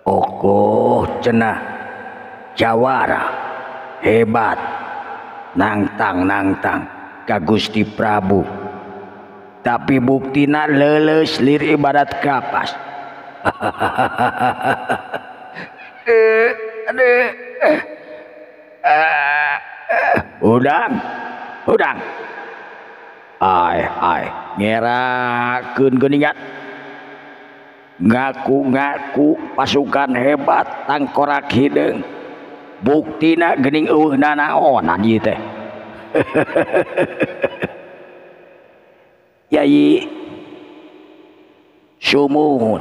Okoh cenah jawara hebat nangtang ka Gusti Prabu, tapi buktina leuleus lir ibarat kapas. Udang ai ngerakeun geuningan ngaku pasukan hebat tangkorak hideung, buktina geuning eueuhna naonan ieu teh. Yai sumuhun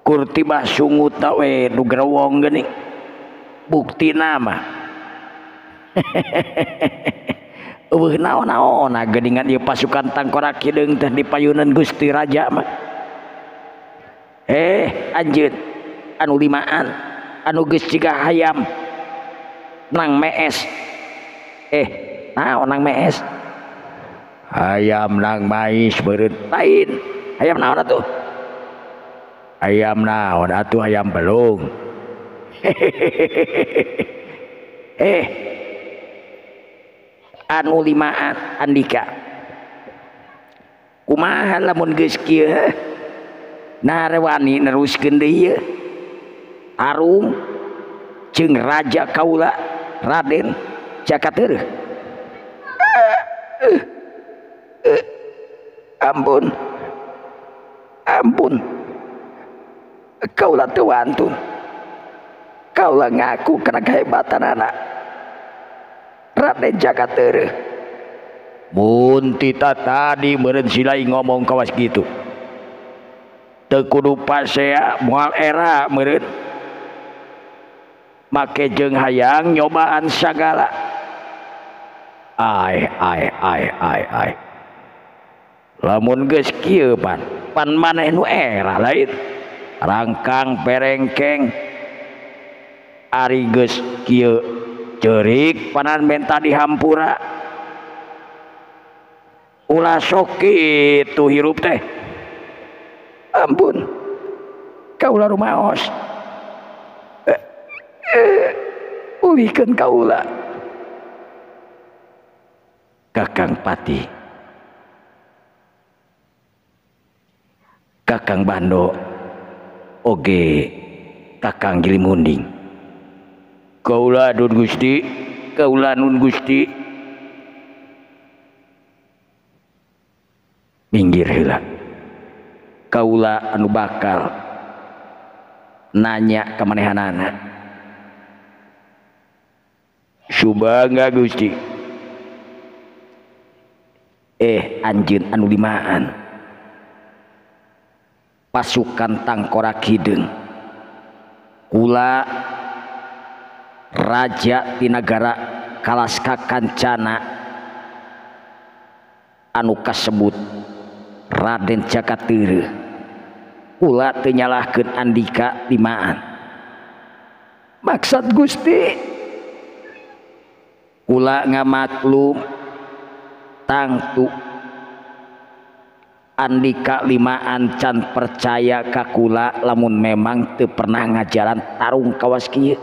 kurtibah sungut we nu grewong geuning, buktina mah eueuh naon-naonna geuningan ieu pasukan tangkorak hideung teh dipayuneun Gusti Raja mah. Anjeun anu limaan anu geus ciga hayam nang mees. Naon nang mees? Hayam nang mais beureut lain. Hayam naon atuh? Hayam naon atuh? Hayam belung. Anu limaan Andika, kumaha lamun geus kieu narewani neruskeun deui Arung jeung raja kaula Raden Jakateureuk. Ampun kaula teu wantun, kaula ngaku kana kahebatanana Raden Jakateureuk. Mun tita tadi meureun silai ngomong kawas kitu teu kudu pasea moal era meureun make jeung hayang nyobaan sagala. Ai lamun geus kieu pan maneh nu era lain rangkang perengkeng ari geus kieu ceurik panan menta dihampura ulah sok kitu hirup teh. Ampun kaula rumaos, ulihkeun kaula. Kakang Pati, Kakang Bando, oge Kakang Gilimunding, kaula nun Gusti, kaula nun Gusti. Minggir heula, kaula anu bakal nanya ka manehanana. Subangga Gusti. Anjeun anu limaan pasukan tangkorak hideung kula raja ti nagara Kalaska Kancana anu kasebut Raden Jakateureuk, kula teu nyalahkeun Andika limaan. Maksud Gusti kula ngamaklum tangtu Andika limaan can percaya ka kula lamun memang teu pernah ngajaran tarung kawas kieu.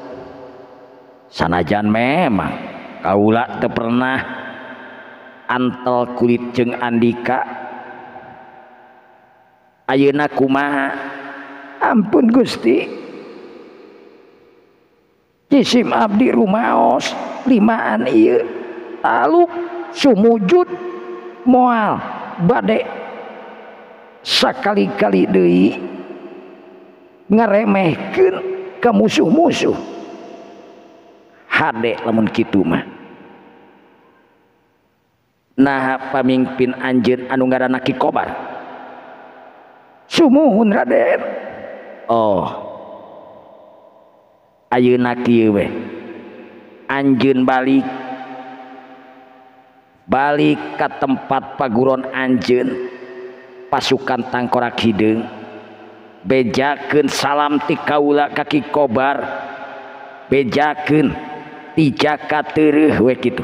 Sanajan memang kaula teu pernah antel kulit jeung Andika, ayeuna kumaha? Ampun Gusti, jisim abdi rumaos limaan ieu taluk sumujud moal bade sakali-kali deui ngaremehkeun ka musuh-musuh. Hade lamun kitu mah. Nah pamimpin anjeun anu ngaranna Ki Kobar? Sumuhun Raden. Ayeuna kieu we anjeun balik ka tempat paguron anjeun pasukan tangkorak hideung, bejakeun salam ti kaula ka Ki Kobar, bejakeun ti Jakateureuk we kitu.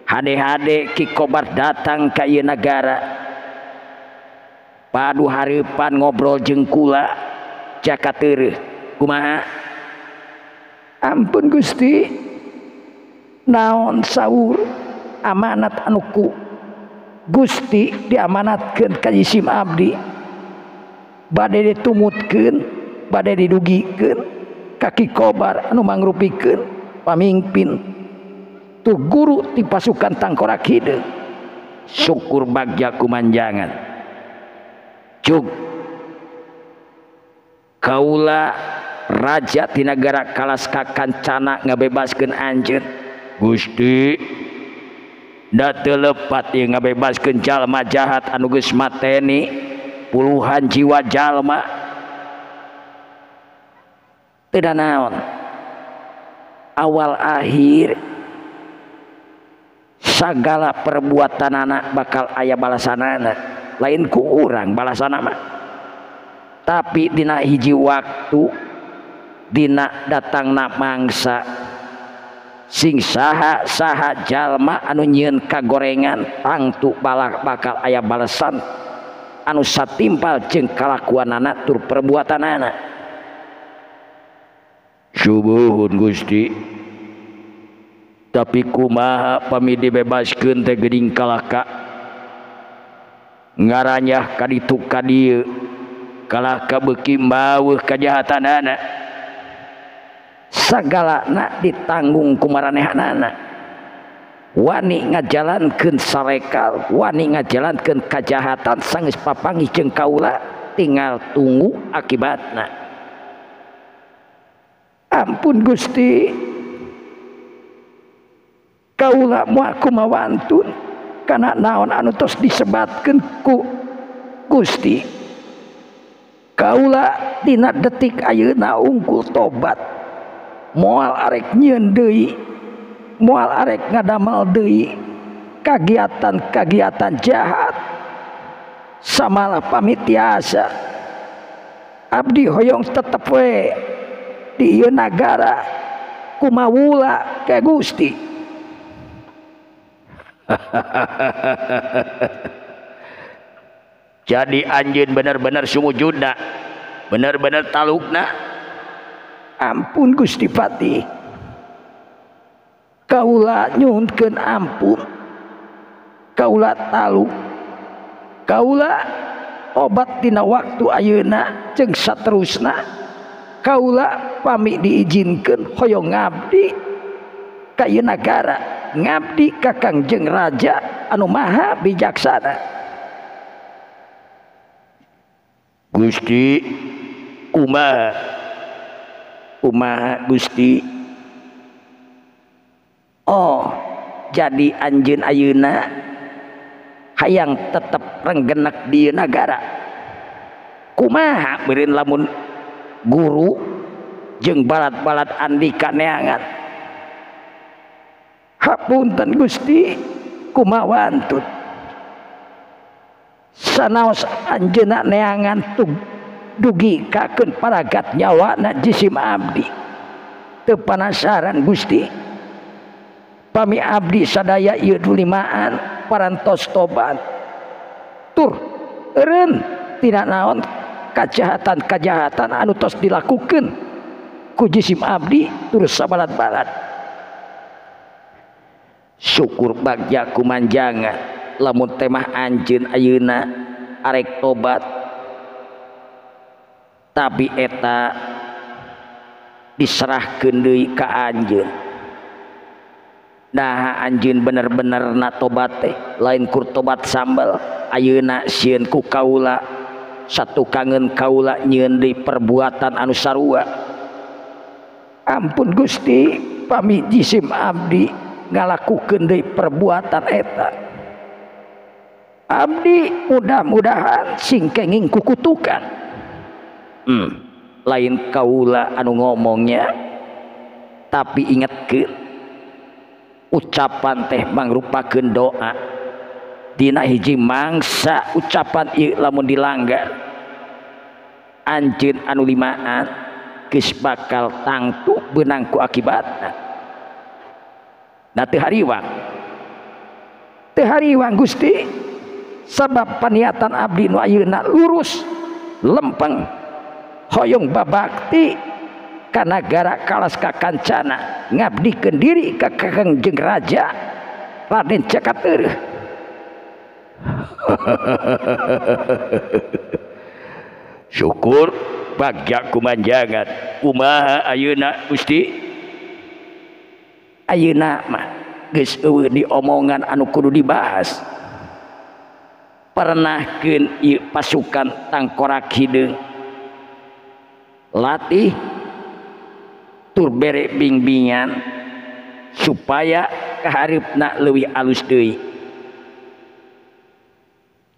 Hade-hade Ki Kobar datang ka ieu nagara padu hareupan ngobrol jeung kula jaka teureus kumaha ampun Gusti naon saur amanat anu ku Gusti diamanatkeun ka jisim abdi bade ditumutkeun bade didugikeun kaki kobar anu mangrupikeun pamimpin tu guru ti pasukan Tangkorak Hideung syukur bagja kumanjangan cuk kaula raja ti nagara Kalaska kancana ngabebaskeun anjeun Gusti da teu lepat ieu ngabebaskeun jalma jahat anu geus mateni puluhan jiwa jalma teu da naon awal akhir sagala perbuatan anak bakal aya balasanana lain ku urang balasana mah tapi dina hiji waktu dina datangna mangsa sing saha jalma anu nyieun kagorengan tangtu bakal aya balasan anu satimpal jeung kalakuanana tur perbuatanana subuhun Gusti tapi kumaha pami dibebaskeun teh geuning kalaka ngaranyah ka ditu ka dieu kalaka beuki mbaweuh kajahatanana sagalana ditanggung ku maranehanana wani ngajalankeun sarekal wani ngajalankeun kajahatan sanggeus papanggih jeung kaula tinggal tunggu akibatna ampun Gusti kaula moal kumawantun kana naon anu tos disebatkeun ku Gusti kaula dina detik ayeuna unggul tobat moal arek nyieun deui moal arek ngadamel deui kagiatan-kagiatan jahat samalah pamitiasa abdi hoyong tetep we di ieu nagara kumawula ka Gusti jadi anjeun bener-bener sumujudna bener-bener talukna ampun Gusti Pati kaula nyuhunkeun ampun kaula taluk kaula obat dina waktu ayeuna jeung saterusna kaula pami diizinkeun hoyong ngabdi ka ieu nagara ngabdi ka Kangjeng Raja anu maha bijaksana Gusti kumaha Gusti oh jadi anjeun ayeuna hayang tetep renggenek di nagara kumaha beureun lamun guru jeung balad-balad andika neangan hapunten Gusti kumawantun sanaos anjeunna neangan dugi kakeun paragat nyawana jisim abdi teu panasaran Gusti pami abdi sadaya ieu dulimaan parantos tobat tur eureun tina naon kajahatan anu tos dilakukeun ku jisim abdi tur sabalad-balad syukur bagja kumanjangan lamun temah anjeun ayeuna arek tobat tapi eta diserahkeun deui ka anjeun nah anjeun bener-bener na tobat teh lain kur tobat sambal ayeuna sieun ku kaula satukangeun kaula nyieun deui perbuatan anu sarua ampun Gusti pami jisim abdi ngalakukeun deui perbuatan eta abdi mudah-mudahan sing kenging kukutukan lain kaula anu ngomongnya tapi ingetkeun ucapan teh mangrupakeun doa dina hiji mangsa ucapan ieu lamun dilanggar anjeun anu limaan geus bakal tangtu beunang ku akibatna nah teu hariwang Gusti sabab paniatan abdi nu ayeuna lurus lempeng hoyong babakti ka nagara kalas kakancana ngabdikeun diri ka Kangjeng Raja Raden Cakateureum. Syukur bagja kumanjangan kumaha ayeuna Gusti. Ayeuna mah geus eueuh diomongan anu kudu dibahas. Pernahkeun ieu pasukan Tangkorak Hideung latih tur bere bimbingan supaya kaharepna leuwih alus deui.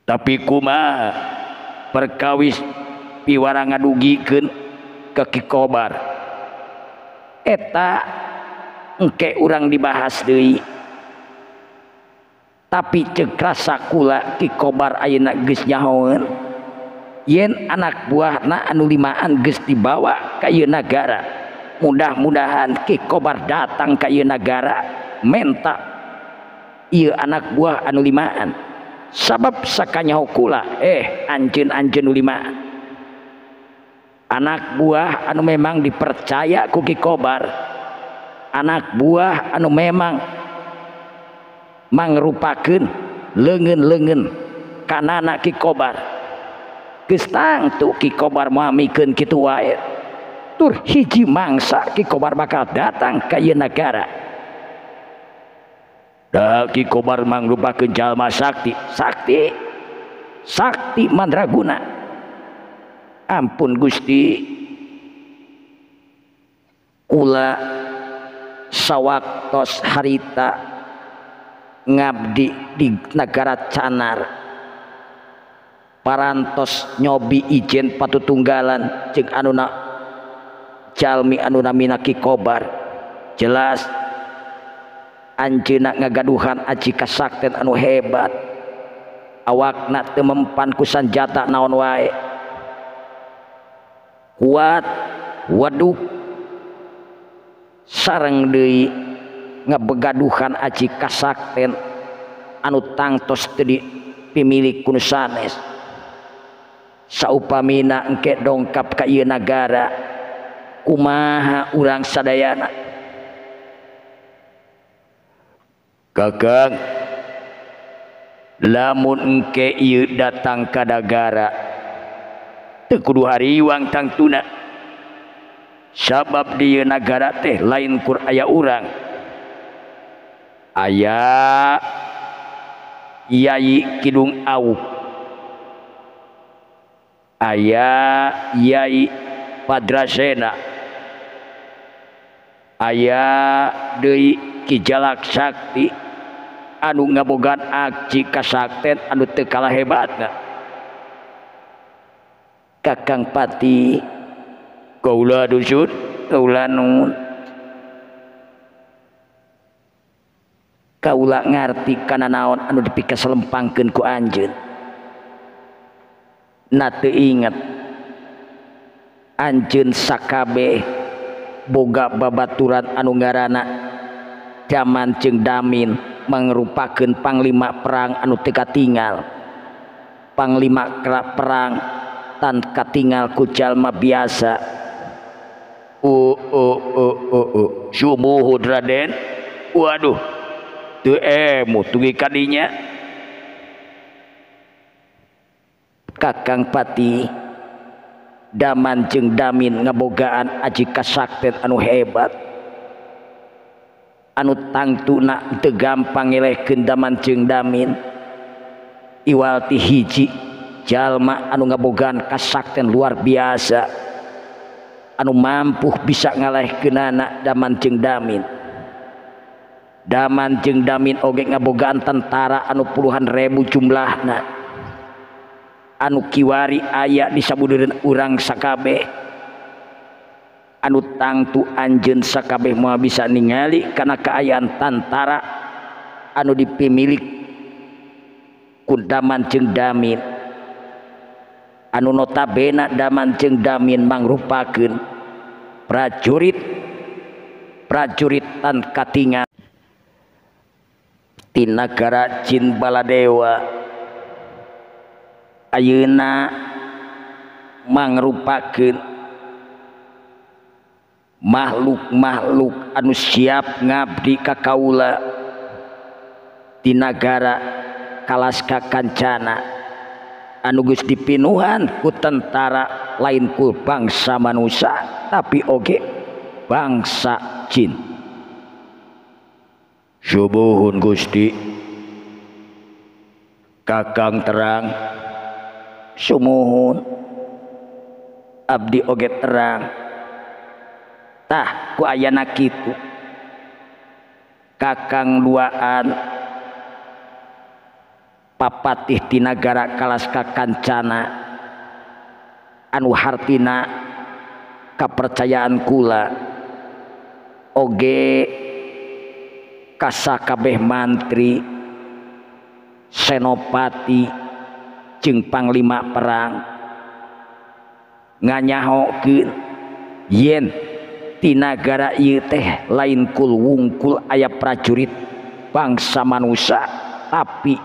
Tapi kumaha perkawis piwara ngadugikeun ka Ki Kobar eta engke urang dibahas deui. Tapi ceuk rasa kula Ki Kobar ayeuna geus nyahoeun yen anak buahna anu limaan geus dibawa ka ieu nagara. Mudah-mudahan Ki Kobar datang ka ieu nagara menta ieu anak buah anu limaan. Sabab sakanyaho kula anjeun-anjeun nu limaan anak buah anu memang dipercaya ku Ki Kobar, anak buah anu memang mangrupakeun leungeun-leungeun kanana Ki Kobar. Geus tangtu Ki Kobar mamikeun kitu wae tur hiji mangsa Ki Kobar bakal datang ka ieu nagara. Da Ki Kobar mangrupakeun jalma sakti mandraguna. Ampun Gusti, kula sawaktos harita ngabdi di negara Canar parantos nyobi ijen patutunggalan jeung anuna jalmi anu namina Ki Kobar. Jelas anjeunna ngagaduhan aji kasakten anu hebat, awakna teu mempan ku sanjata naon wae, kuat waduk sareng deui ngabegaduhan aji kasakten anu tangtos teu dipimilik ku nu sanes. Saupamina engke dongkap ka ieu nagara kumaha urang sadayana. Kakang, lamun engke ieu datang ka nagara teu kudu hariwang tangtuna, sabab di ieu nagara teh lain kur aya urang, aya Yai Kidung Awuk, aya Yai Padrasena, aya deui Ki Jalak Sakti anu ngabogaan aji kasakten anu teu kalah hebatna. Kakang Pati, kaula dusun, kaula nuhun, kaula ngarti kana naon anu dipika salempangkeun ku anjeun. Na teu inget anjeun sakabeh boga babaturan anu ngaranna Daman jeung Damin mangrupakeun panglima perang anu teu katingal, panglima perang tan katingal ku jalma biasa. Sumuhun Raden. Waduh, teu emu tugi kadinya. Kakang Pati, Daman jeung Damin ngabogaan aji kasakten anu hebat, anu tangtuna teu gampang ngelehkeun Daman jeung Damin. Iwal ti hiji jalma anu ngabogaan kasakten luar biasa anu mampu bisa ngalehkeunana Daman jeung Damin. Daman jeung Damin oge ngabogaan tentara anu puluhan ribu jumlahna, anu kiwari aya di sabudeureun urang sakabeh, anu tangtu anjeun sakabeh moal bisa ningali kana kaayaan tentara anu dipimilik ku Daman jeung Damin, anu notabene Daman jeung Damin mangrupakeun prajurit tan katingal ti nagara Jin Baladewa. ayeuna mangrupakeun makhluk-makhluk anu siap ngabdi ka kaula di nagara Kalaska Kancana anu geus dipinuhan ku tentara lain ku bangsa manusia tapi oge bangsa jin. Subuhun Gusti. Kakang terang sumuhun abdi oge terang tah ku ayana kitu kakang luaan papatih ti nagara Kalaska Kancana anu hartina kapercayaan kula oge kasakabeh mantri senopati jeung panglima perang nganyahokeun yen ti nagara ieu teh lain kul wungkul aya prajurit bangsa manusia tapi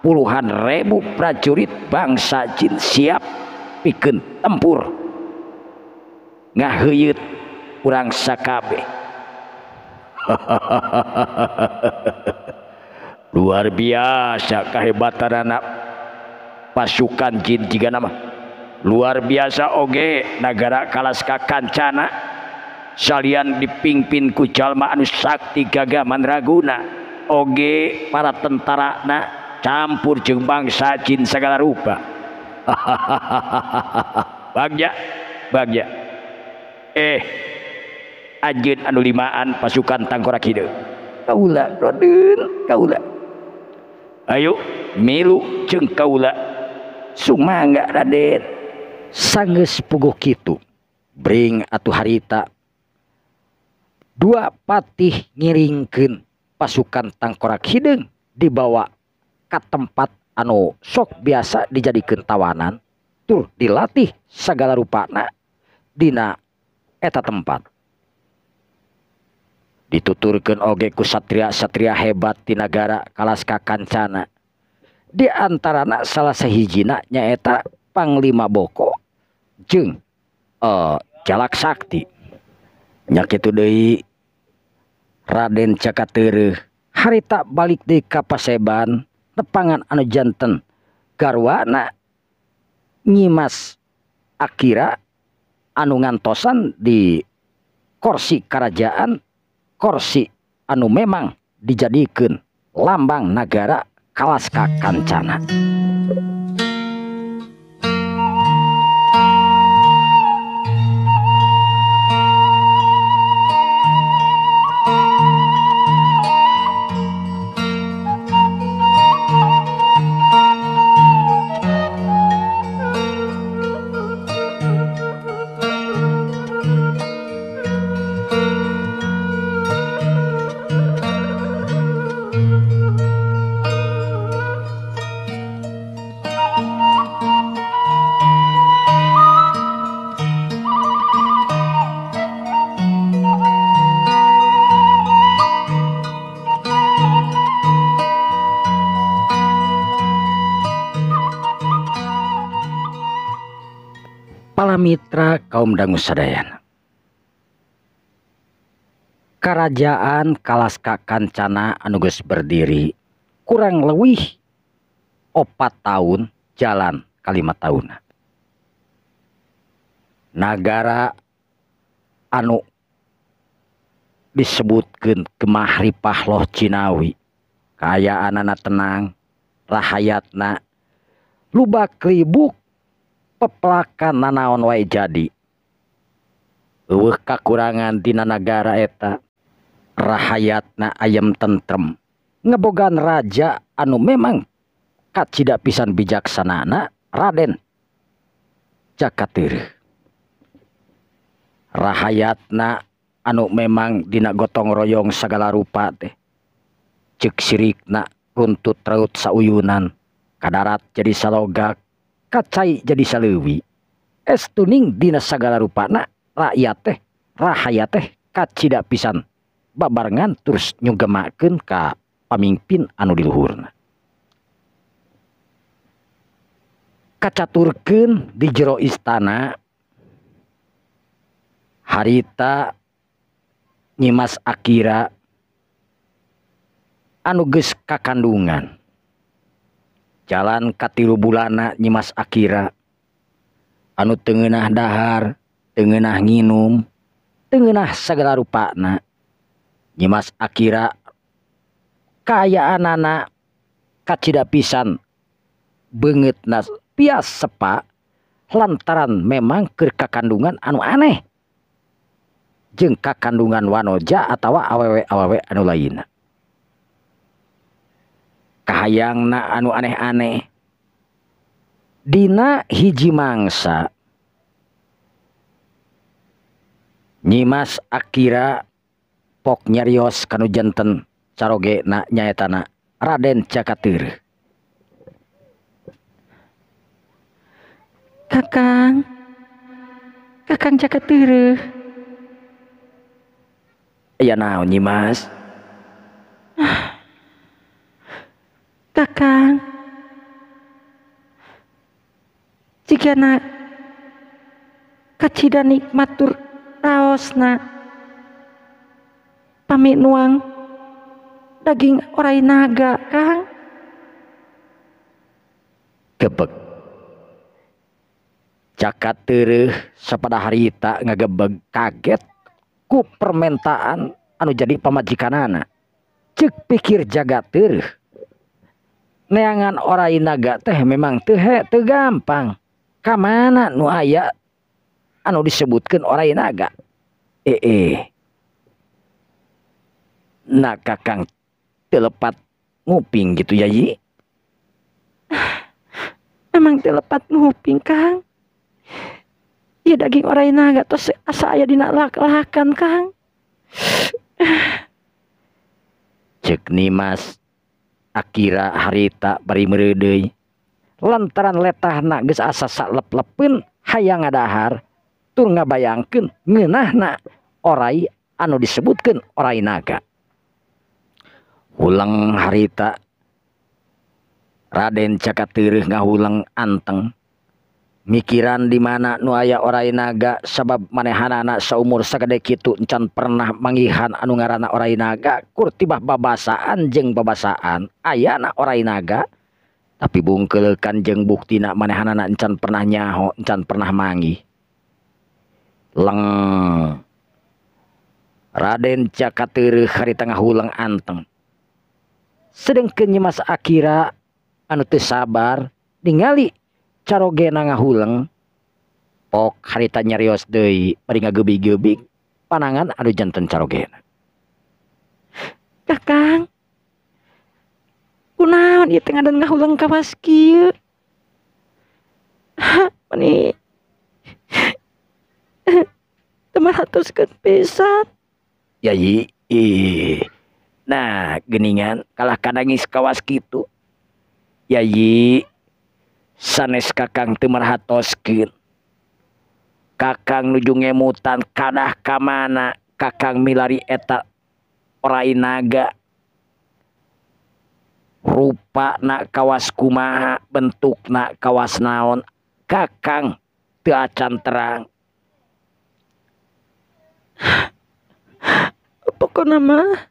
puluhan ribu prajurit bangsa jin siap pikeun tempur ngaheuyeut urang sakabeh. Luar biasa kehebatan anak pasukan jin tiga nama. Luar biasa oge nagara Kalaska Kancana salian dipimpin ku jalma anu sakti gagah mandraguna oge para tentara na campur jeung bangsa jin sagala rupa. Bagja anjeun anu limaan pasukan Tangkorak Hideung kaula Raden kaula ayo milu jeung kaula sumangga Raden. Sanggeus puguh kitu bring atuh harita dua patih ngiringkeun pasukan Tangkorak Hideung dibawa ka tempat anu sok biasa dijadikeun tawanan tur dilatih sagala rupana dina eta tempat. Dituturkeun oge ku satria-satria hebat di nagara Kalaska Kancana. Di antarana salah sahijina nyaeta Panglima Boko jeung Jalak Sakti. Nya kitu deui Raden Cakateureuh harita balik deui ka Paseban nepangan anu janten garwana Nyimas Akira anu ngantosan di kursi kerajaan, kursi anu memang dijadikeun lambang nagara Kalaska Kancana. Palamitra kaum dangu sadayana. Kerajaan Kalaska Kancana anu geus berdiri kurang leuwih 4 tahun jalan ka 5 tahun. Nagara anu disebutkeun Gemahripah Loh Cinawi kaayaanana tenang rahayatna lubak ribuk peplakan nanaon wae jadi. Eueuh kakurangan dina nagara eta rahayatna ayem tentrem ngebogan raja anu memang kacida pisan bijaksanana Raden Cakateureuh. Rahayatna anu memang dina gotong royong sagala rupa teh ceuk sirikna runtut raut sauyunan kadarat jadi salogak kacai jadi saleuwi estuning dina sagala rupana rakyat teh rahayat teh kacida pisan babarengan terus nyugemakeun ka pamimpin anu di luhurna. kacaturkeun di jero istana harita Nyimas Akira anu geus kakandungan. Jalan katilu bulana Nyimas Akira anu teungeunah dahar, teungeunah nginum, teungeunah sagala rupana. Nyimas Akira kaayaanana kacida pisan beungeutna pias sepa lantaran memang keur kakandungan anu aneh jeung kakandungan wanoja atawa awewe-awewe anu lainna. Kahayangna anu aneh-aneh dina hiji mangsa Nyimas Akira pok nyarios kanu janten carogena nyaetana Raden Cakateureuh. Kakang Cakateureuh. Aya naon Nyimas? Kakang, jigana kacida nikmat tur raosna pami nuang daging orai naga, Kang. Gebeg Cakateureuh sapada harita ngagebeg kaget ku permentaan anu jadi pamajikanana. Ceuk pikir Jagateureuh, neangan orai naga teh memang teu gampang. Kamana nu aya anu disebutkeun orai naga? Nah Kakang telepat nguping gitu ya Yi? Memang telepat nguping Kang. Ya daging orai naga tos asa aya dina lak-lakan Kang. Ceuk Nyimas Akira harita bari meureudeuy lantaran letahna geus asa salep-lepkeun hayang ngadahar tur ngabayangkeun ngeunahna orai anu disebutkeun orai naga. Hulang harita Raden Cakateureuh ngahulang anteng mikiran di mana nu aya orai naga sabab manehanana saumur sagede kitu encan pernah mangihan anu ngaranna orai naga kur tibah babasaan jeung babasaan ayana orai naga tapi bungkeuleukan jeung buktina manehanana encan pernah nyaho encan pernah manggih. Leng Raden Cakateureuh harita ngahulang anteng sedengkeun Nyimas Akira anu teu sabar ningali carogena ngahulang pok harita nyarios deui bari ngagebig-gebig panangan anu janten carogena. Kakang, kunaon ieu teh ngadan ngahulang kawas kieu? Mani teu maratoskeun pisan. Ya Yi, nah geuningan kalah kadangis kawas kitu. Ya Yi, sanes Kakang teu marhatoskeun. Kakang nuju ngemutan kadah ka mana Kakang milari eta orai naga. Rupana kawas kumaha, bentukna kawas naon, Kakang teu acan terang. Pokona mah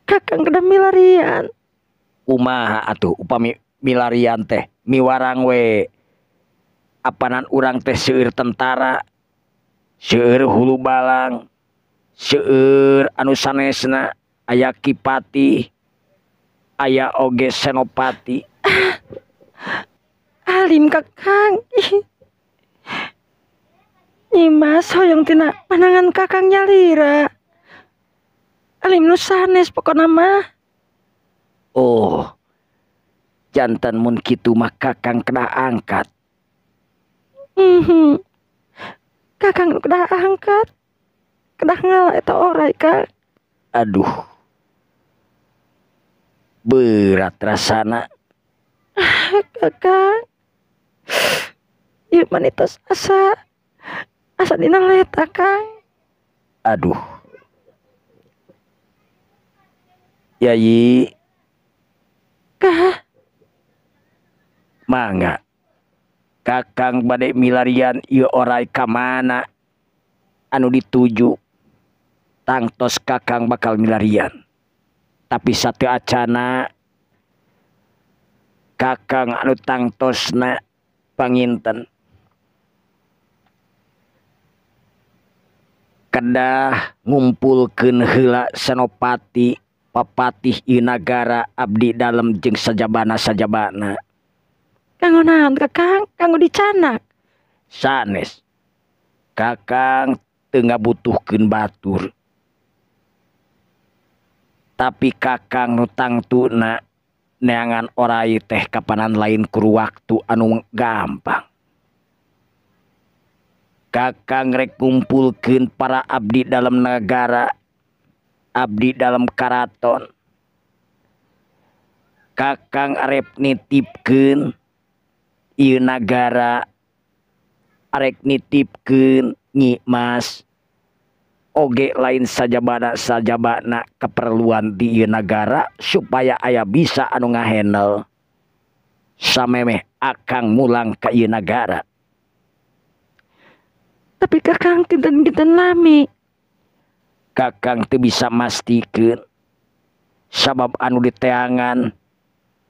Kakang kedah milarian. Kumaha atuh upami milarian teh miwarang we apanan urang teh seueur tentara, seueur hulu balang, seueur anu sanesna aya kipati, aya oge senopati. Alim Kakang. Nyimas hoyong tina panangan Kakang nyalira. Alim nu sanes pokona mah. Oh, jantan mun kitu mah Kakang kedah angkat. Kakang kedah angkat, kedah ngalah eta orai Kang. Aduh, berat rasana. Kakang, ieu manitos asa dina leta Kang. Aduh, ya Yi. Kah, mangga kakang bade milarian ieu orai ka mana anu dituju tangtos kakang bakal milarian tapi satu acana kakang anu tangtosna panginten kedah ngumpulkeun heula senopati papatih ieu nagara abdi dalem jeung sajabana kanggo naon kakang kanggo dicanak sanes kakang teu ngabutuhkeun batur tapi kakang nu tangtuna neangan orai teh kapanan lain kur waktu anu gampang kakang rek kumpulkeun para abdi dalam negara abdi dalam karaton kakang arep nitipkeun ieu nagara arek nitipkeun Nyi Mas oge lain sajabana keperluan di ieu nagara supaya aya bisa anu ngahandle samemeh akang mulang ka ieu nagara. Tapi kakang kinten-kinten lami kakang teu bisa mastikeun sabab anu diteangan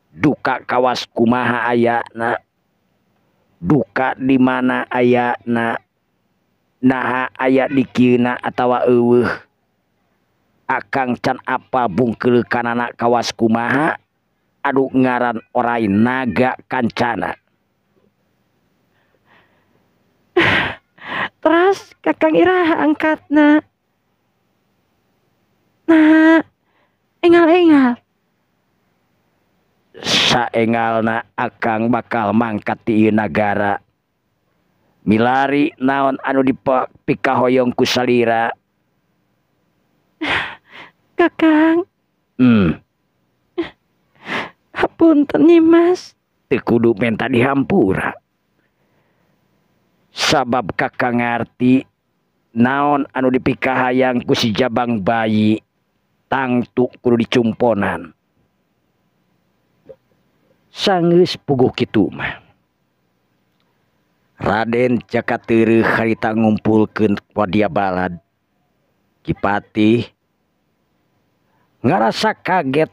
duka kawas kumaha ayana duka di mana ayana naha aya di kieuna atawa eueuh akang can apa bungkeulkanana kawas kumaha adu ngaran orai naga kancana. Terus kakang iraha angkatna nah engal-engal saengalna akang bakal mangkat di ieu nagara milari naon anu dipikahoyong ku salira kakang hapunten Nyi Mas teu kudu menta dihampura sabab kakang ngarti naon anu dipikahayang ku si jabang bayi tangtu kudu dicumponan sanggeus puguh kitu mah Raden Jakateureuk harita ngumpulkeun wadia balad Kipatih ngarasa kaget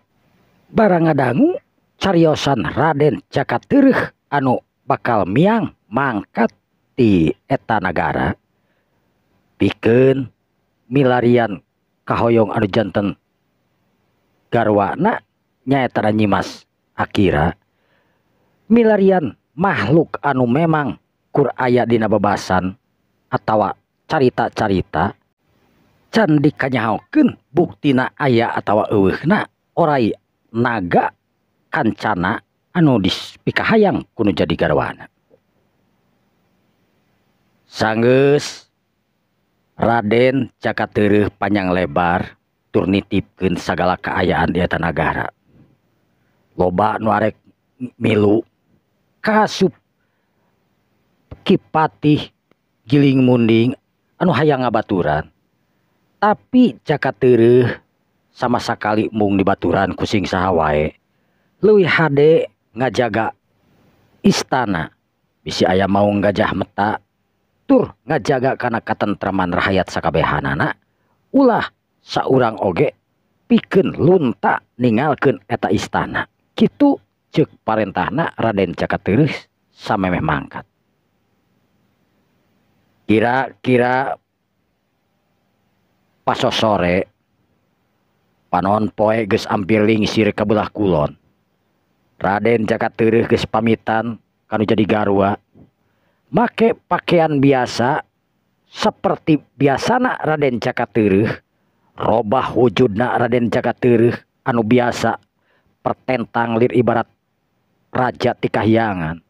barang ngadangu cariosan Raden Jakateureuk anu bakal miang mangkat di eta nagara pikeun milarian kahoyong anu janten garwana nyaeta Nyi Mas Akira milarian makhluk anu memang kur aya dina bebasan atawa carita-carita can dikanyahokeun buktina aya atawa eueuhna orai naga kancana anu dipikahayang kudu jadi garwana. Sanggeus Raden Jakateureuk panjang lebar tur nitipkeun sagala kaayaan di eta nagara. Loba nu arek milu kasup Kipatih giling munding anu hayang ngabaturan. Tapi Jakateureuk sama sakali mung dibaturan kusing saha wae. Leuwih hade ngajaga istana. Bisi aya maung Gajah Meta tur ngajaga kana katentraman rakyat sakabehanana. Ulah saurang oge pikeun lunta ninggalkeun eta istana. Kitu ceuk parentahna Raden Jakateureuk samemeh mangkat. Kira-kira pasosore panon poe geus ampir lingsir ka belah kulon. Raden Jakateureuk geus pamitan kanu jadi garwa. Make pakaian biasa seperti biasana Raden Jakateureuk. Robah wujudna Raden Jakateureuk anu biasa pertentang lir ibarat raja ti kahyangan.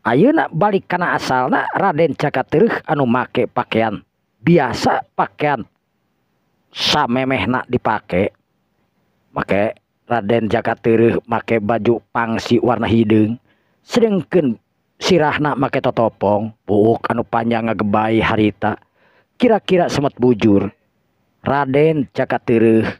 Ayeuna balik kana asalna Raden Jakateureuk anu make pakaian biasa pakaian samemehna dipake. Make Raden Jakateureuk make baju pangsi warna hideung sedengkeun sirahna make totopong buuk anu panjang ngagebai harita kira-kira semet bujur. Raden Jakateureuk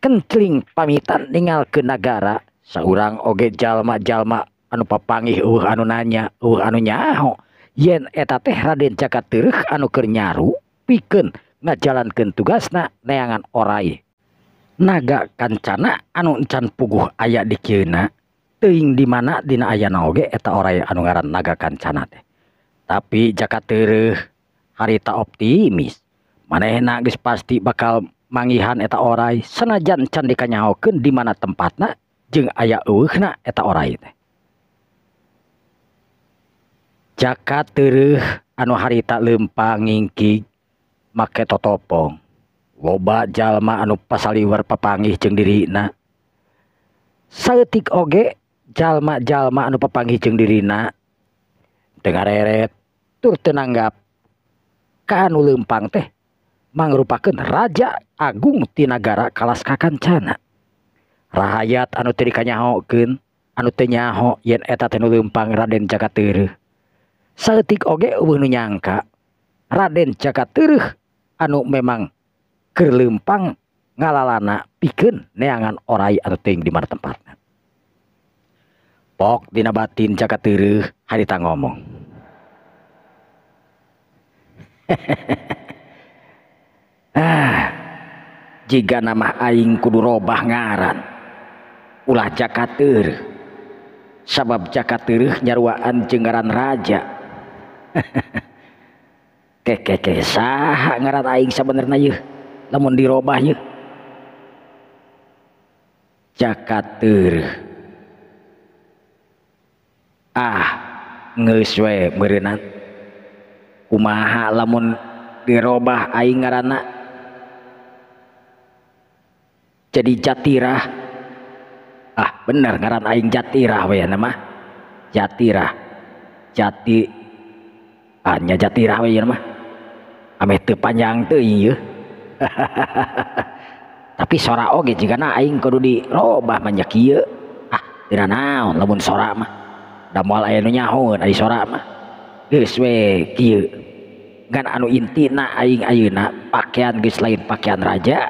kencling pamitan ninggalkeun nagara saurang oge jalma-jalma anu papanggih anu nanya anu nyaho yen eta teh Raden Cakateureuh anu keur nyaru pikeun ngajalankeun tugasna neangan oray naga kancana anu encan puguh aya di kieuna teuing di mana dina ayana oge eta oray anu ngaran naga kancana teh. Tapi Cakateureuh harita optimis manehna geus pasti bakal manggihan eta oray sanajan can dikanyahokeun di mana tempatna jeung aya eueuhna eta oray teh. Cakateureuh anu harita leumpang ngingkig make totopong. Loba jalma anu pasaliwar papanggih jeung dirina. Saeutik oge jalma-jalma anu papanggih jeung dirina teu ngareret tur teu nanggap ka anu leumpang teh mangrupakeun raja agung ti nagara kalas kakancana. Rahayat anu teu dikanyahokeun anu teu nyaho yen eta teh nu leumpang Raden Cakateureuh. Saeutik oge eueuh nu nyangka Raden Cakateureuh anu memang keur leumpang ngalalana pikeun neangan oray anu teuing di mana tempatna. Pok dina batin Cakateureuh harita ngomong. Jika nama aing kudu robah ngaran ulah Cakateureuh sabab Cakateureuh nyaruaan jeung ngaran raja. Keke saha ngaran aing sabenerna yeuh lamun dirobah yeuh. Cakateureuh geus we meureunna kumaha lamun dirobah aing ngaranna jadi Jatirah. Bener ngaran aing Jatirah we nama Jatirah jati nya Jatirah we mah ame teu panjang teuing yeuh. Tapi sora oge jigana aing kudu dirobah mah nya kieu dina naon lamun sora mah da moal aya nu nyahoeun ari sora mah geus we kieu. Ngan anu intina aing ayeuna pakaian geus lain pakaian raja,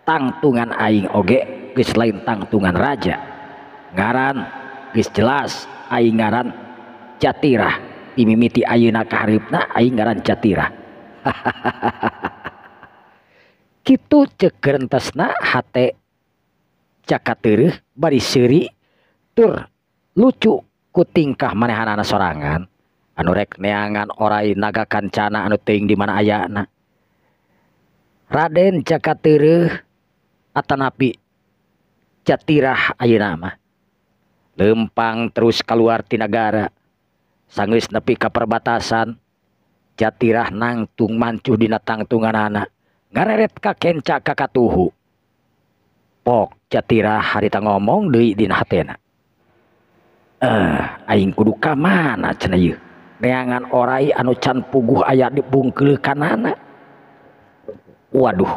tangtungan aing oge geus lain tangtungan raja, ngaran geus jelas aing ngaran Jatirah. Mimiti ayeuna ka hareupeuna aing ngaran Jatirah. Kitu ceuk gerentesna hate Cakateureuh bari seuri tur lucu ku tingkah manehanana sorangan anu rek neangan oray naga kancana anu teuing di mana ayana. Raden Cakateureuh atanapi Jatirah ayeuna mah leumpang terus kaluar ti nagara. Sanggeus nepi ka perbatasan Jatirah nangtung mancuh dina tangtunganana ngareret ka kenca ka katuhu. Pok Jatirah harita ngomong deui dina hatena. Aing kudu ka mana cenah ieu neangan oray anu can puguh aya di bungkeul kanana. Waduh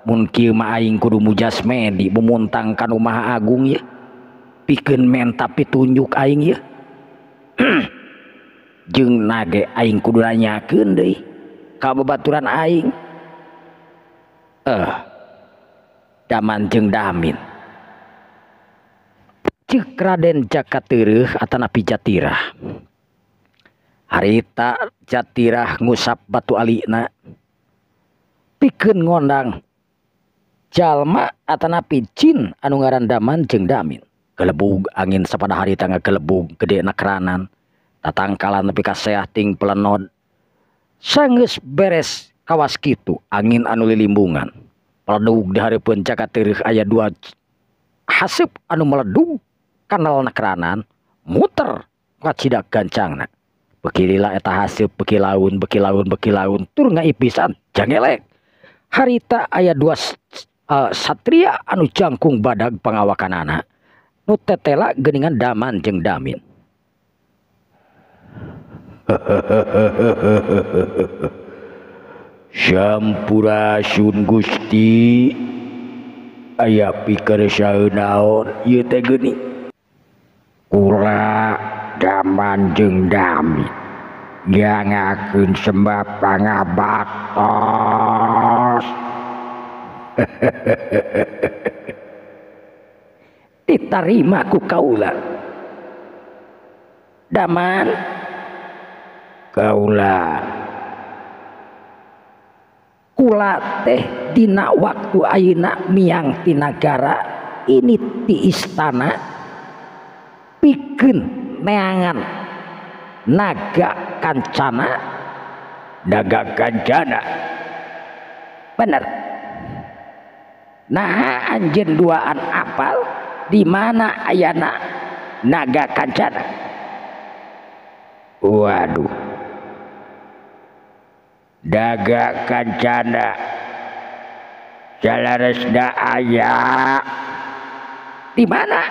mun kieu mah aing kudu mujasmedi mumuntang kanu Maha Agung ye pikeun menta pitunjuk aing ye. Jeung nage aing kudu nanyakeun deui ka babaturan aing. Daman jeung damin ceuk Raden Cakateureuh atanapi Jatirah. Harita Jatirah ngusap batu alina pikeun ngondang jalma atanapi jin anu ngaran Daman jeung Damin. Kelebug angin sapada harita ngakelebug gedena keranan tatangkalan nepi ka seah ting pelenod. Sanggeus beres kawas kitu angin anu lilimbungan meledug di hareupeun Cakateureuh aya 2 haseup anu meledug kanalna keranan muter ka cidak gancangna. Bekilila eta haseup bekilaun tur ngaip pisan jangelek. Harita aya 2 satria anu jangkung badag pangawakanana nu tetela geuningan Daman jeung Damin. Sampurasun Gusti aya pikeun saeunaon naon ieu teh geuning. Kula Daman jeung Damin nyangakeun sembah pangabatos. Ditarima ku kaula daman kaula kula teh dina waktu ayeuna miang ti nagara ini ti istana pikeun neangan naga kancana bener. Nah anjeun duaan apal di mana ayana naga kancana? Waduh, daga kancana salaresna aya di mana?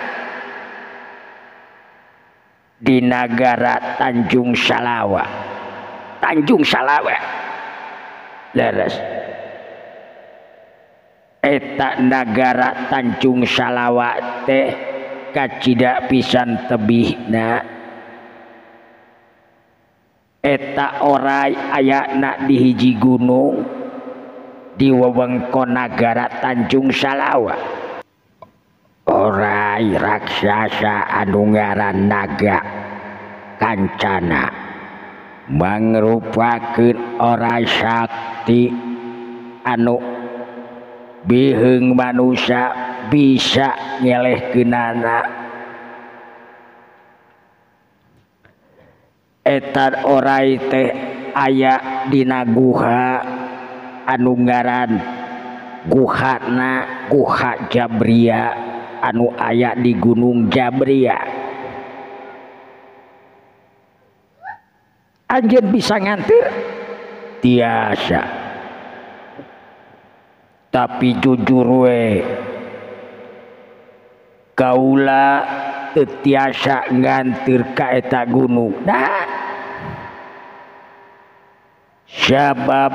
Di negara Tanjung Salawa. Tanjung Salawa leres eta negara Tanjung Salawa teh kacida pisan tebihna eta oray ayana di hiji gunung di wewengkon negara Tanjung Salawa. Oray raksasa anu ngaran naga kancana mangrupakeun oray sakti anu biheung manusia bisa nyelehkeunana. Eta oray teh aya dina guha anu ngaran guhana Guha Jabria anu aya di Gunung Jabria. Anjeun bisa ngantir tiasa, tapi jujur we kaula teu tiasa ngantir ka eta gunung. Nah sabab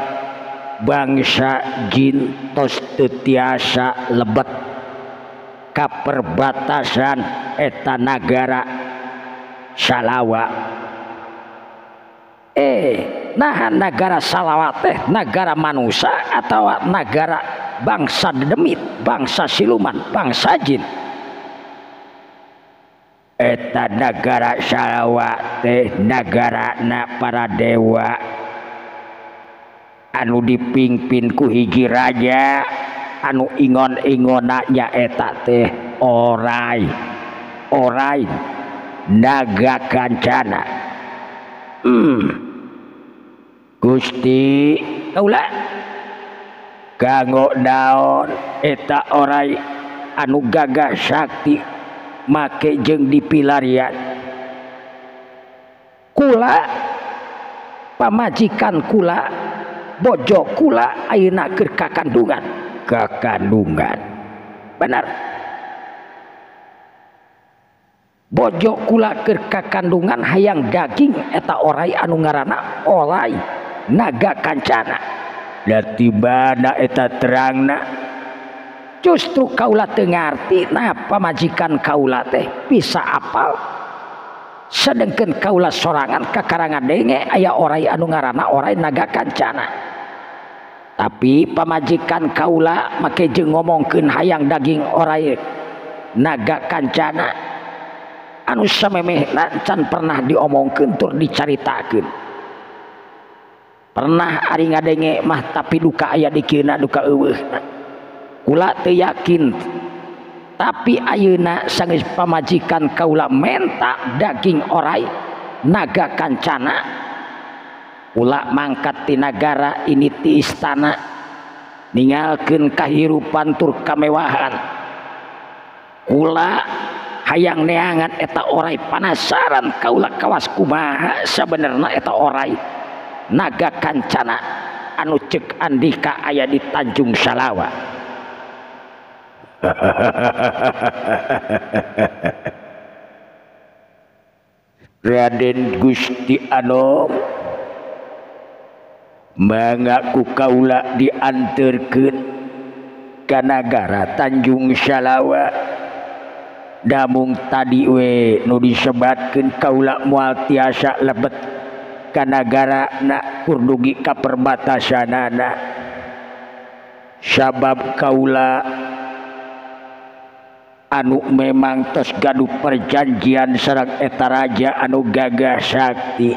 bangsa jin tos teu tiasa lebet ka perbatasan eta nagara Salawa. Nah negara Salawa teh negara manusia atau negara bangsa dedemit, bangsa siluman, bangsa jin? Eta negara Salawa teh negarana para dewa anu dipingpin ku hiji raja anu ingon-ingona nyaeta teh oray naga kancana. Gusti kaula kanggo naon eta oray anu gagah sakti make jeung dipilarian kula pamajikan kula bojo kula ayeuna keur kakandungan bener. Bojo kula keur kakandungan hayang daging eta oray anu ngaranna oray naga kancana. Da tibana eta terangna justru kaula teu ngarti nah pamajikan kaula teh bisa apal sedengkeun kaula sorangan kakarangan denge aya oray anu ngaranna oray naga kancana. Tapi pamajikan kaula make jeung ngomongkeun hayang daging oray naga kancana anu samemehna can pernah diomongkeun tur dicaritakeun. Pernah ari ngadenge mah tapi duka aya dikeuna duka eueuhna. Kula teu yakin. Tapi ayeuna sanggeus pamajikan kaula menta daging oray naga kancana, kula mangkat ti nagara ini ti istana ninggalkeun kahirupan tur kamewahan. Kula hayang neangan eta oray panasaran kaula kawas kumaha sabenerna eta oray naga kancana anu ceuk Andika aya di Tanjung Salawa. Raden Gusti Anom mengaku kaula dianterkeun ka nagara Tanjung Salawa. Damung tadi we nu disebatkeun kaula moal tiasa lebet ka nagarana kurdugi ka perbatasanana sabab kaula anu memang tos gaduh perjanjian sareng eta raja anu gagah sakti.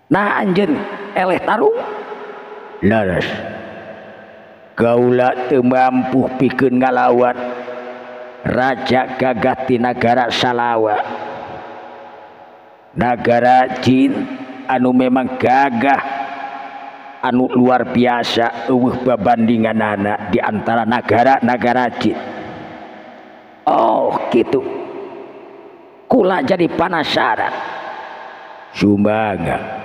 Nah anjeun eleh tarung laras kaula teu mampu pikeun ngalawan raja gagah ti nagara Salawa, nagara jin anu memang gagah anu luar biasa eueuh babandinganana di antara nagara-nagara jin. Oh gitu, kula jadi penasaran sumanga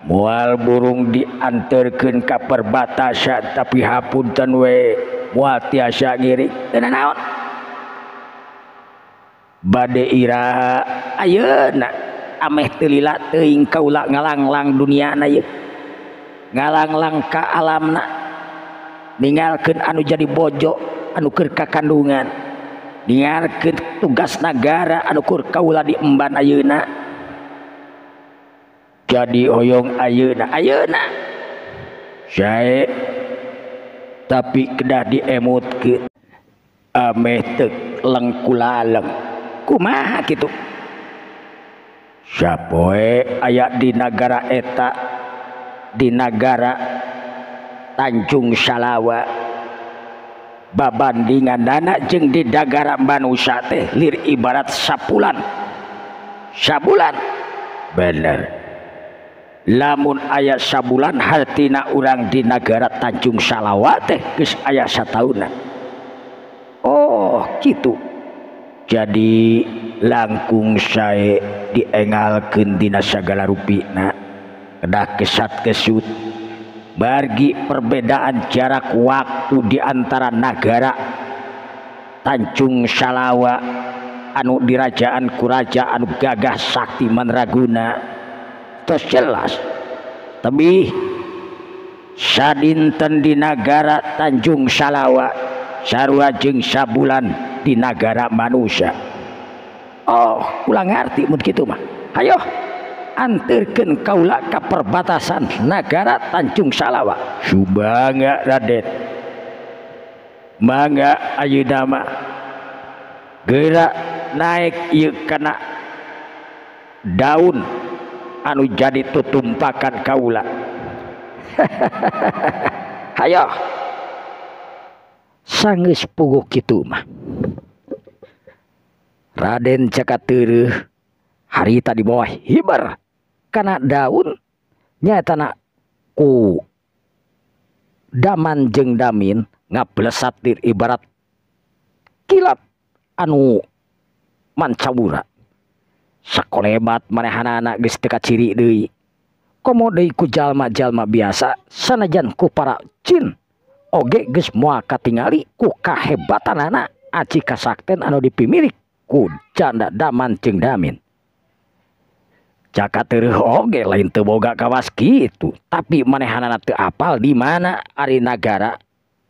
moal burung dianterkeun ka perbatasan tapi hapunten we moal tiasa ngiring teu naon bade iraha ayeuna ameh teu lila teuing kaula ngalanglang duniana ieu ngalanglang ka alamna ninggalkeun anu jadi bojo anu keur kakandungan ninggalkeun tugas nagara anu keur kaula diemban ayeuna jadi hoyong ayeuna sae tapi kedah diemutkeun ameh teu lengkulaleng kumaha kitu sapoe aya di negara eta di negara Tanjung Salawa babandinganana jeung di negara manusia teh lir ibarat sabulan bener. Lamun aya sabulan hartina urang di negara Tanjung Salawa teh geus aya satahunan. Oh gitu, jadi langkung sae diengalkeun dina sagala rupina kedah kesat kesut bargi perbedaan jarak waktu di antara negara Tanjung Salawa anu dirajaan ku raja anu gagah sakti manraguna tos jelas tapi sadinten di negara Tanjung Salawa sarua jeung sabulan di negara manusia. Oh ulah ngarti mun kitu mah hayo anterkeun kaula ka perbatasan negara Tanjung Salawa. Subangga Raden mangga ayeuna mah geura naik ieu kana daun anu jadi tutumpakan kaula. Hayo sanggeus puguh kitu mah Raden Jakateureum harita di bawah hibar kana daun nyatana ku daman jeung damin ngablesat ibarat kilat anu mancabura sakolebat manehanana geus teu kaciri deui komo deui ku jalma-jalma biasa sanajan ku para jin oge geus moal katingali ku kahebatanana aci kasakten anu dipimilik ku janda daman jeung damin. Jakateureum oge lain teu boga kawas kitu tapi manehanana teu apal di mana ari nagara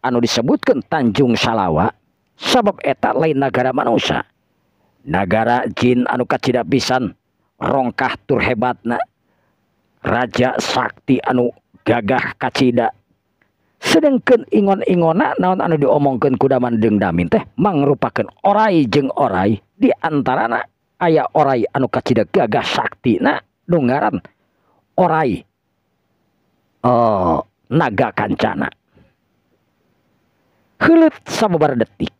anu disebutkeun Tanjung Salawa sabab eta lain nagara manusia. Nagara jin anu kacida pisan rongkah tur hebatna raja sakti anu gagah kacida sedengkeun ingon-ingona naon anu diomongkeun ku daman jeung damin teh mangrupakeun orai jeung orai di antarana aya orai anu kacida gagah saktina nu ngaran orai naga kancana. Heuleut sababaraha detik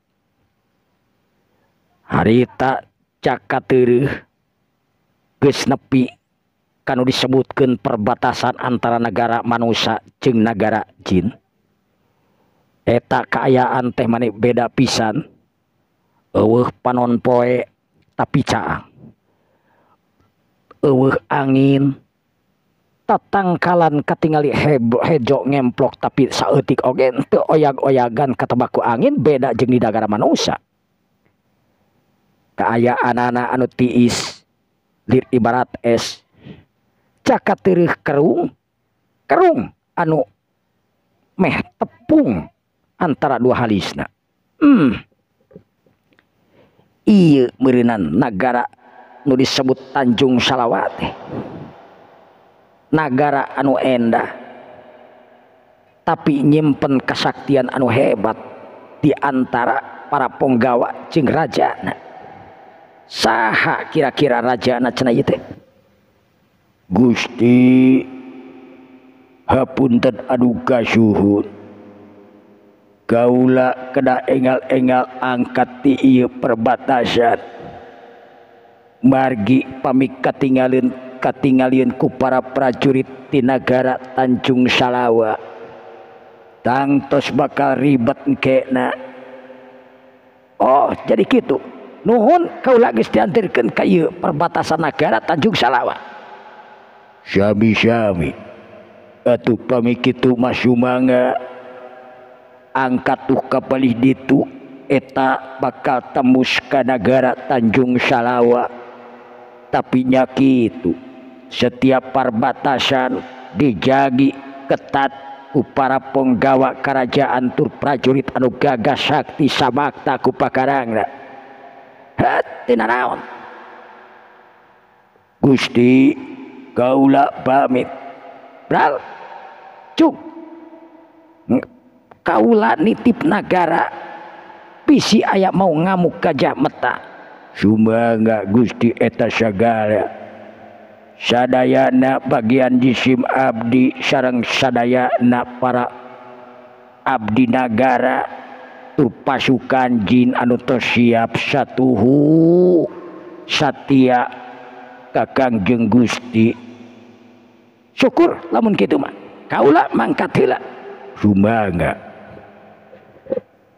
harita Jakateureum geus nepi kanu disebutkeun perbatasan antara negara manusia jeung negara jin. Eta kaayaan teh mani beda pisan eueuh panon poe tapi caang eueuh angin tatangkalan katingali hejo ngemplok tapi saeutik oge teu oyag-oyagan katebak ku angin beda jeung di negara manusia. Kaayaanana anu tiis lir ibarat es. Jakateureum kerung anu meh tepung antara dua halisna. Ieu meureunan nagara nu disebut Tanjung Salawa teh nagara anu endah tapi nyimpen kesaktian anu hebat di antara para penggawa jeung rajana. Saha kira-kira rajana cenah ieu teh? Gusti hapunten anu kasuhun. Kaula kena engal-engal angkat ti ieu perbatasan. Margi pami katingalieun ku para prajurit ti nagara Tanjung Salawa. Tangtos bakal ribet engkena. Oh, jadi kitu. Nuhun kaula geus diantirkeun ka ieu perbatasan nagara Tanjung Salawa. Sami-sami. Atuh pami kitu mah sumangga angkat tuh kapalih ditu eta bakal tembus ka nagara Tanjung Salawa. Tapi nya kitu. Setiap perbatasan dijagi ketat ku para penggawa kerajaan tur prajurit anu gagah sakti sabakta ku pakarangna. Tina naon? Gusti kaula pamit. Bral. Cuk. Kaula nitip nagara bisi aya mau ngamuk gajah meta. Sumangga Gusti eta sagala. Sadayana bagian jisim abdi sareng sadayana para abdi nagara tur pasukan jin anu tos siap satuhu satia ka Kangjeng Gusti. Syukur lamun kitu mah kaula mangkat heula. Sumangga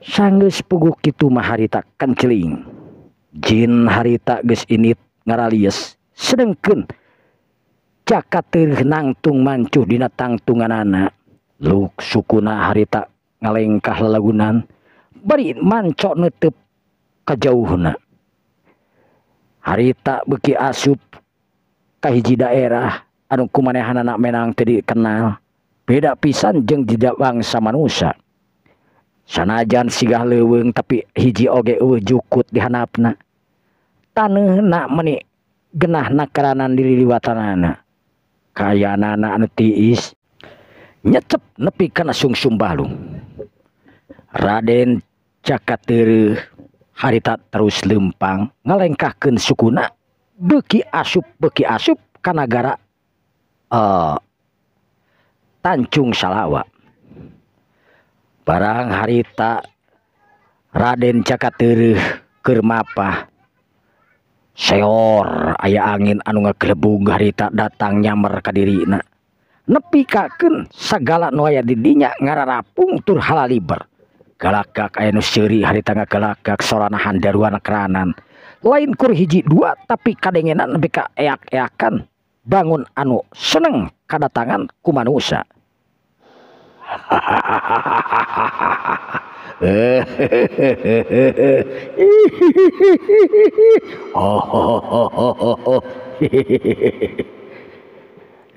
sanggeus puguh kitu mah harita kenceling jin harita geus init ngaralies sedengkeun jakat teueuh nangtung mancuh dina tangtunganana. Luk sukuna harita ngalengkah lalagunan bari manco neuteup kajauhna. Harita beuki asup ka hiji daerah anu kumanehanana menang teu dikenal. Beda pisan jeung di bangsa manusia. Sanajan sigah leuweung tapi hiji oge eueuh jukut di handapna. Taneuna meuni genahna karanan dililiwatanana. Kayanana anu tiis nyecep nepi kana sungsum balung. Raden Jakateureum harita terus lempang ngalengkahkeun sukuna beuki asup ka nagara Tanjung Salawa. Barang harita Raden Jakateureum keur mapah seor aya angin anu ngaglebung harita datang nyamer ka dirina. Nepi kakeun sagala nu aya di dinya ngararapung tur halaliber. Galagak aya nu seuri harita ngagalagak sorana handaruana keranan. Lain kur hiji dua tapi kadengenan nepi ka eak-eakan bangun anu seneng kadatangan ku manusia.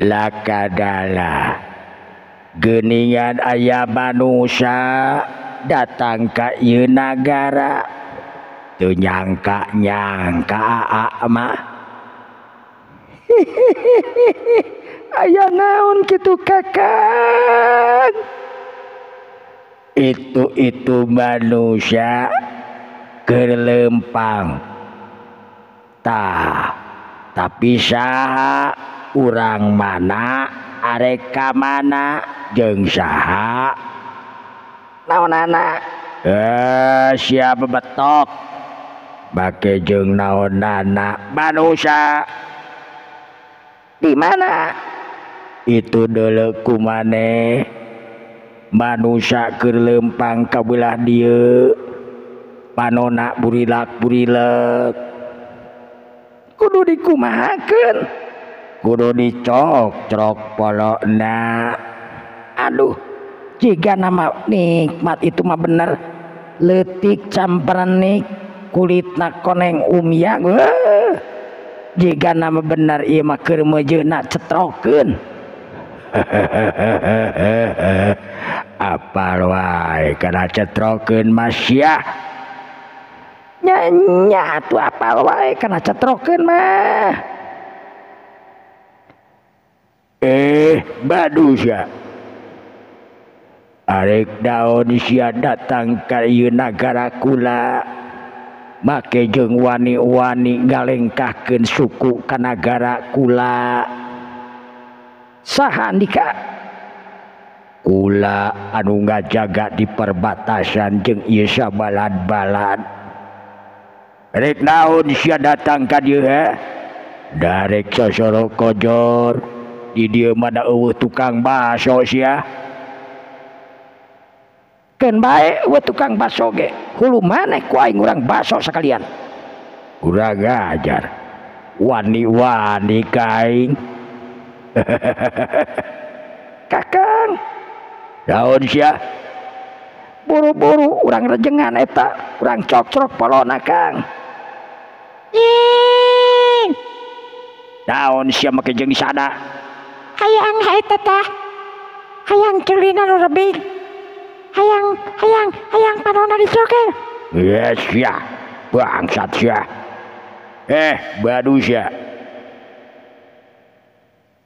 Lakadala geuningan aya manusia datang ka ieu nagara teu nyangka mah. Aya naon kitu Kakang? Itu manusia keur lempang. Tah, tapi saha urang mana arek ka mana jeung saha? Naonana? Siapa betok? Bake jeung naonana manusia. Di mana? Itu deuleu kumaneh manusia keur lempang ka beulah dieu. Panona burilak-burilek. Kudu dikumahakeun. Kudu dicok-crok polona. Aduh, jiga nama nikmat itu mah bener. Leutik camperenik kulitna koneng umyang. Jika nama benar ieu mah keur mejeuna cetrokeun. Apal wae kana cetrokeun mah sia. Nya atuh apal wae kana cetrokeun mah. Badusa. arek daun sia datang ka ieu nagara kula make jeung wani-wani ngalengkahkeun suku ka nagara kula. Saha andika? Kula anu ngajaga di perbatasan jeung ieu sabalad-balad. Rek naon sia datang ka dieu he? Darek sosoro kojor di dieu mah da eueuh tukang baso sia. Keun bae eueuh tukang baso ge. Hulu maneh ku aing urang baso sakalian. Urang ngajar. Wani-wani kaing. Kakang. Daun sia. Buru-buru urang rejengan eta, urang cocrok polona Kang. Daun sia make jeung sada. Hayang eta tah. Hayang celina nu rebing. Hayang panonna dicokel. Yes ya. Bangsat sia. Badu sia.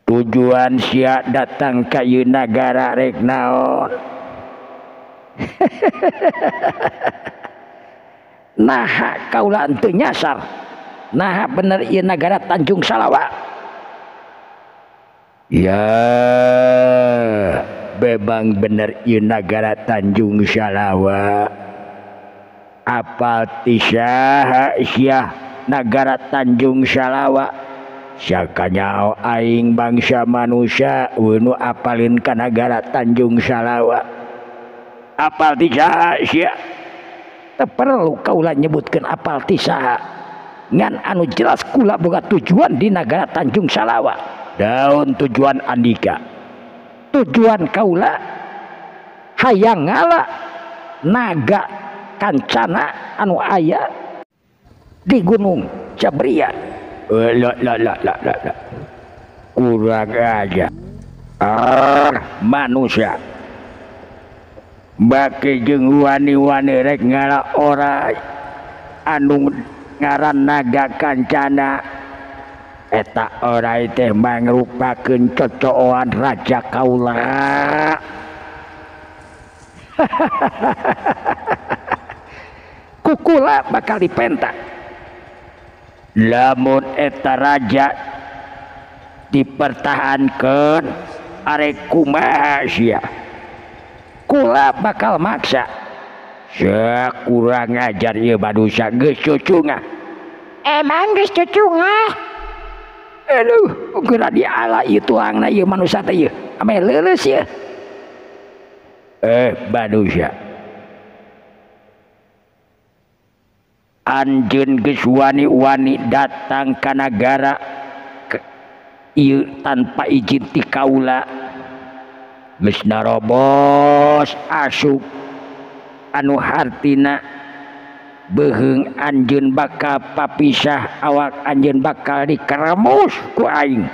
Tujuan sia datang ka ieu nagara rek naon? Naha kaula teu nyasar. Naha bener ieu nagara Tanjung Salawa. Ya, bebang bener ieu nagara Tanjung Salawa. Apal ti saha sia nagara Tanjung Salawa? Sakanyao aing bangsa manusia nu apalin ka nagara Tanjung Salawa. Apal ti saha sia? Teu perlu kaula nyebutkeun apal ti saha. Ngan anu jelas kula boga tujuan di nagara Tanjung Salawa. Daun tujuan andika. Tujuan kaula hayang ngala naga kancana anu aya di Gunung Cabria. Kurang aja. Manusia bake jeung wani-wani rek ngala ora anu ngaran naga kancana. Eta orai teh mangrupakeun cocokan raja kaula. Kukula bakal dipentak. Lamun eta raja dipertahankeun arek kumaha sia? Kula bakal maksa. Sia kurang ajar ieu manusia geus cucungah. Emang geus cucungah? Aduh, geura diala ieu tuangna ieu manusia teh ieu. Ame leuleus ieu. Manusia. Anjeun geus wani-wani datang ka nagara ieu tanpa izin ti kaula. Geus narobos asup anu hartina beheung anjeun bakal papisah, awak anjeun bakal dikeremus ku aing.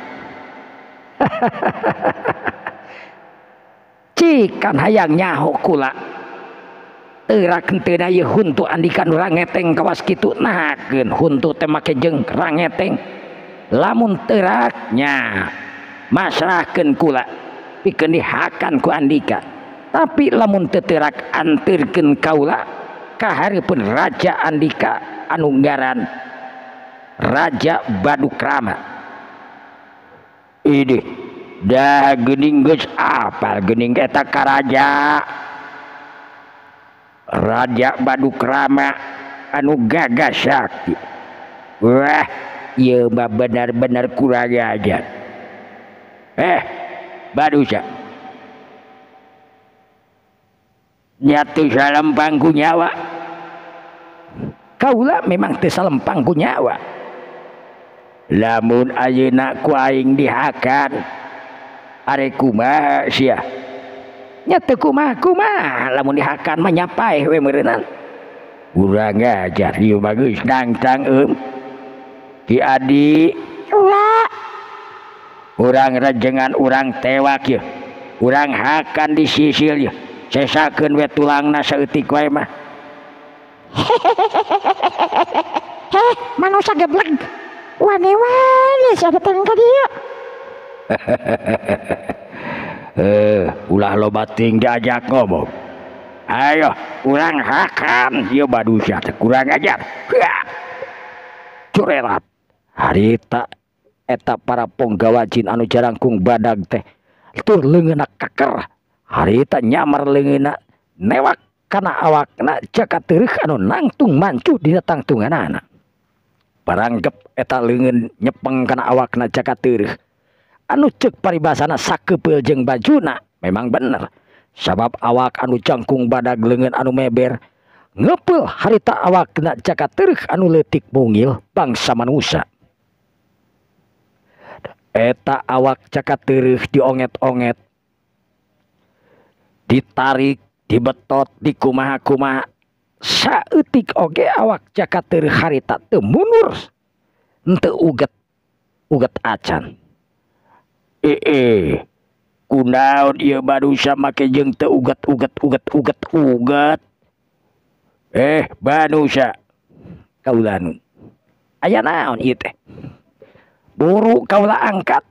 Cikan hayang nyaho kula. Teurak henteu ieu huntu andikan urang ngeteng kawas kitu nahakeun huntu teh make jeung rangeteng. Lamun teurak nya masrahkeun kula pikeun dihakan ku andika. Tapi lamun teu teurak anteurkeun kaula ka hareupeun Raja Andika anu ngaran Raja Badukrama. Idih dah geuning geus apal geuning eta karaja Raja Badukrama anu gagah sakti. Wah, ieu mah benar-benar kurang ajar. Badusa. Nyatu salempang ku nyawa. Kaula memang teu salempang ku nyawa. Lamun ayeuna ku aing dihakan are kumaha sia? Nya teu kumaha lamun dihakan mah nyapaeh we meureunan. Urang ajar ieu mah geus dangtang Ki Adi. Ulah. Urang rejengan urang tewak ieu. Urang hakan disisil ieu. Sesakeun we tulangna saeutik wae mah. Manusia geblek. Wani-wani sia datang ka dieu. Ulah loba ting diajak ngomong. Ayo kurang hakan ieu manusia teh kurang ajar. Curerat harita eta para ponggawa jin anu jarangkung badag teh tur leungeunna kaker harita nyamar leungeunna newak kana awakna jagat teureuk anu nangtung mancuh dina tangtunganana. Paranggep eta leungeun nyepeng kana awakna jagat teureuk anu ceuk paribasana sakepeul jeung bajuna memang bener sabab awak anu jangkung badag leungeun anu meber ngepeul harita awakna jagat teureuk anu leutik mungil bangsa manusia. Eta awak jagat teureuk dionget-onget ditarik dibetot dikumaha-kumaha saeutik oge awak jagat teureuk harita teu mundur henteu uget acan. Kunaon ieu manusia make jeung teu uget. Manusia kaula nu aya naon ieu teh? Buru kaula angkat.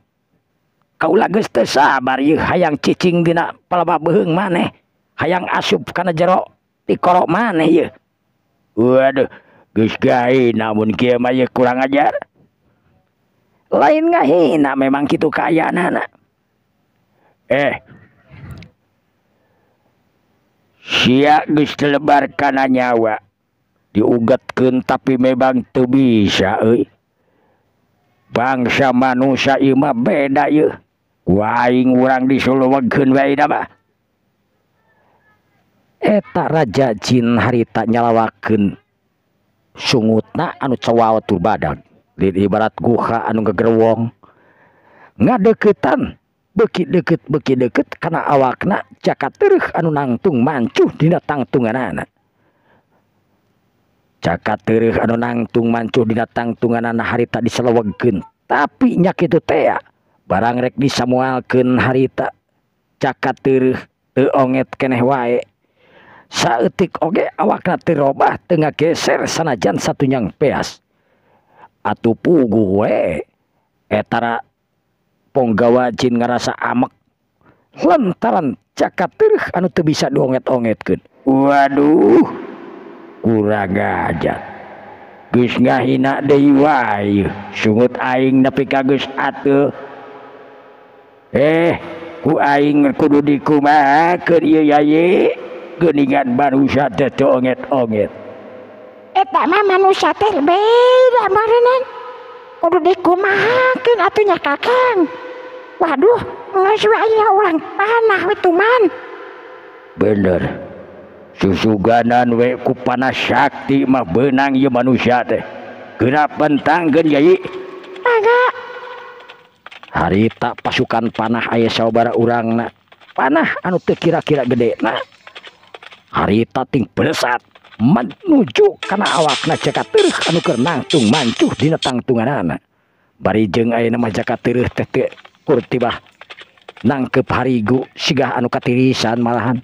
Kaula geus teu sabar ieu hayang cicing dina palema beheung maneh. Hayang asup kana jero ti korok maneh ieu. Waduh, geus gae namun kieu mah ieu kurang ajar. Lain ngahina memang kitu kaayaanana. Sia geus telebar kana nyawa. Diugetkeun tapi memang teu bisa euy. Bangsa manusia ieu mah beda ieu. Waing urang disulewegkeun wae da mah. Eta raja jin harita nyalawakeun sungutna anu cawaot tur badag. Ibarat guha anu gegerwong ngadeuketan beuki deukeut kana awakna jagat teureuk anu nangtung mancuh dina tangtunganana. Jagat teureuk anu nangtung mancuh dina tangtunganana harita diselewegkeun tapi nya kitu teh barang rek disamualkeun harita jagat teureuk teu onget keneh wae saeutik oge awakna teu robah teu ngageser sanajan satunyang peas. Atuh puguh we etara ponggawa jin ngarasa amek lantaran jagat teureuk anu teu bisa dionget-ongetkeun. Waduh kurang ajar geus ngahina deui wae sungut aing nepi ka geus atuh. Ku aing kudu dikumahakeun ieu yaye geuningan manusia teh teu onget-onget. Eta mah manusia teh beda meureunna. Kudu dikumahakeun atuh nya Kakang. Waduh, geus wae urang panah we tuman. Bener. Susuganan we ku panas sakti mah beunang ieu manusia teh. Geura pentangkeun Yai. Agak. Harita pasukan panah aya sababaraha urangna. Panah anu teu kira-kira gedena. Harita ting beresat menuju kana awakna jagat teureuk anu keur nangtung mancuh dina tangtunganana. Bari jeung ayeuna mah jagat teureuk teh teu kurtibah nangkep harigu sigah anu katirisan malahan.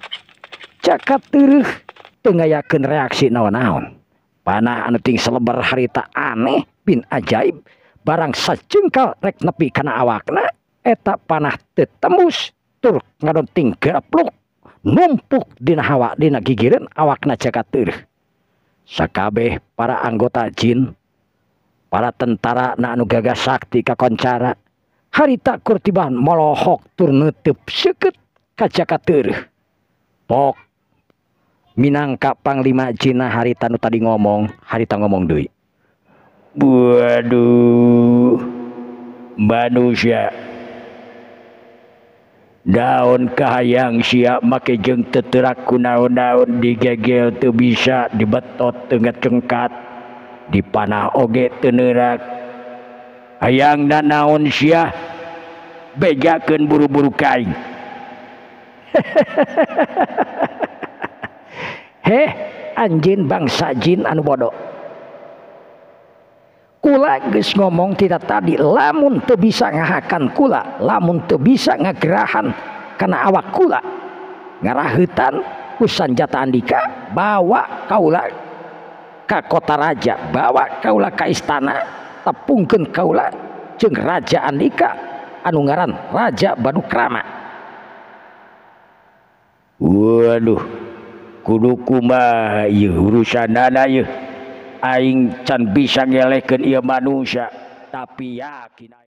Jagat teureuk teu ngayakeun reaksi naon-naon. Panah anu ting selebar harita aneh bin ajaib barang sajengkal rek nepi kana awakna eta panah teu tembus tur ngadonting gapluk numpuk dina hawa dina gigireun awakna jagat teureuk. Sakabeh para anggota jin, para tentara na anu gagah sakti kakoncara harita kurtiban molohok tur neuteub seukeut ka jagat teureuk. Pok minangka panglima jina harita nu tadi ngomong, harita ngomong deui. Waduh, manusia daun kahayang sia make jeung teu teurak kunaon-naon digegel teu bisa dibetot teu ngacengkat dipanah oge teu neurak hayangna naon sia bejakeun buru-buru kaing. Anjeun bangsa jin anu bodoh. Kula geus ngomong tidak tadi lamun teu bisa ngahakan kula, lamun teu bisa ngagerahan kana awak kula ngaraheutan ku sanjata andika bawa kaula ka kota raja, bawa kaula ka istana, tepungkeun kaula jeung raja andika anu ngaran Raja Banukrama. waduh kudu kumaha ieu urusanana ieu aing can bisa ngelekeun ieu manusia tapi yakin